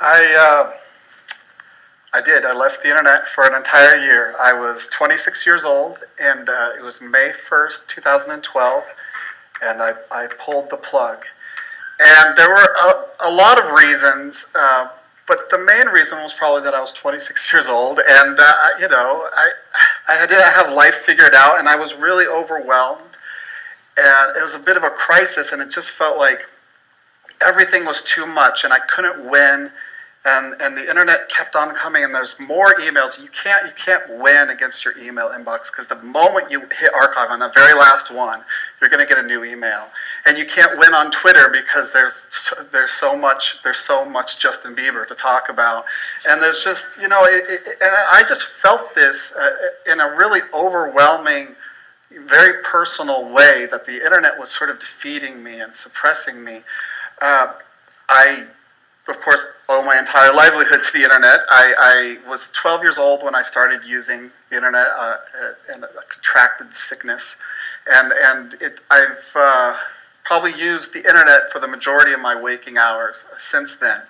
I I did. I left the internet for an entire year. I was 26 years old, and it was May 1st, 2012, and I pulled the plug. And there were a lot of reasons, but the main reason was probably that I was 26 years old, and I didn't have life figured out, and I was really overwhelmed, and it was a bit of a crisis, and it just felt like everything was too much, and I couldn't win. And the internet kept on coming, and there's more emails. You can't win against your email inbox, because the moment you hit archive on the very last one, you're going to get a new email. And you can't win on Twitter because there's so much Justin Bieber to talk about, and there's just and I just felt this in a really overwhelming, very personal way, that the internet was sort of defeating me and suppressing me. I, of course, owe my entire livelihood to the internet. I was 12 years old when I started using the internet, and I contracted the sickness. And I've probably used the internet for the majority of my waking hours since then.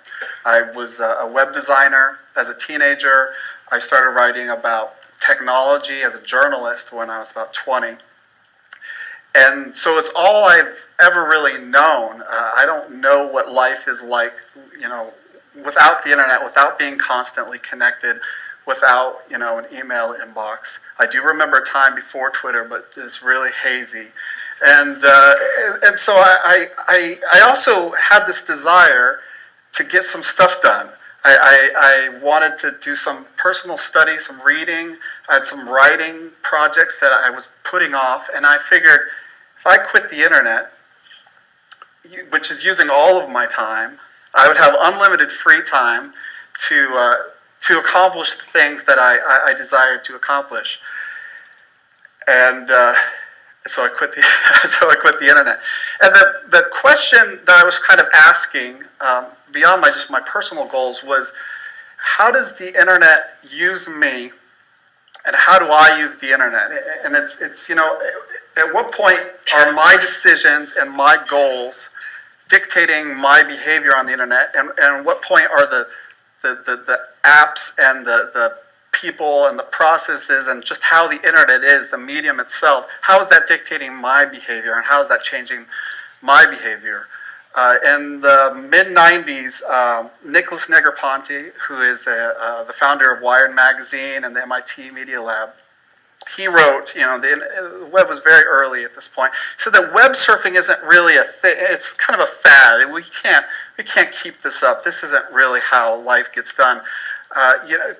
I was a web designer as a teenager. I started writing about technology as a journalist when I was about 20. And so it's all I've ever really known. I don't know what life is like, without the internet, without being constantly connected, without, an email inbox. I do remember a time before Twitter, but it's really hazy. And so I also had this desire to get some stuff done. I wanted to do some personal study, some reading. I had some writing projects that I was putting off, and I figured, if I quit the internet, which is using all of my time, I would have unlimited free time to accomplish the things that I desired to accomplish. And so I quit the internet. And the question that I was kind of asking, beyond my personal goals, was, how does the internet use me, and how do I use the internet? And it's at what point are my decisions and my goals dictating my behavior on the internet, and at what point are the apps and the people and the processes and just how the internet is, the medium itself, how is that dictating my behavior, and how is that changing my behavior? In the mid-90s, Nicholas Negroponte, who is the founder of Wired Magazine and the MIT Media Lab, he wrote, the web was very early at this point. He said that web surfing isn't really a thing. It's kind of a fad. We can't keep this up. This isn't really how life gets done.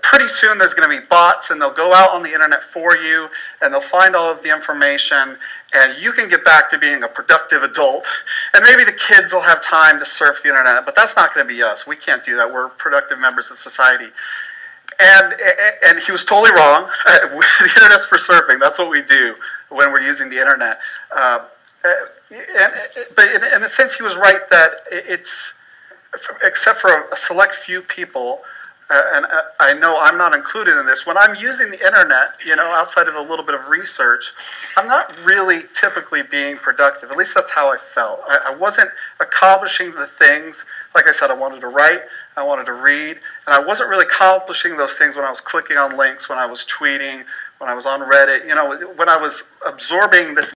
Pretty soon there's going to be bots, and they'll go out on the internet for you, and they'll find all of the information, and you can get back to being a productive adult. And maybe the kids will have time to surf the internet, but that's not going to be us. We can't do that. We're productive members of society. And he was totally wrong. The internet's for surfing. That's what we do when we're using the internet. But in a sense, he was right that it's, except for a select few people, and I know I'm not included in this, when I'm using the internet, outside of a little bit of research, I'm not really typically being productive. At least that's how I felt. I wasn't accomplishing the things. Like I said, I wanted to write, I wanted to read, and I wasn't really accomplishing those things when I was clicking on links, when I was tweeting, when I was on Reddit, when I was absorbing this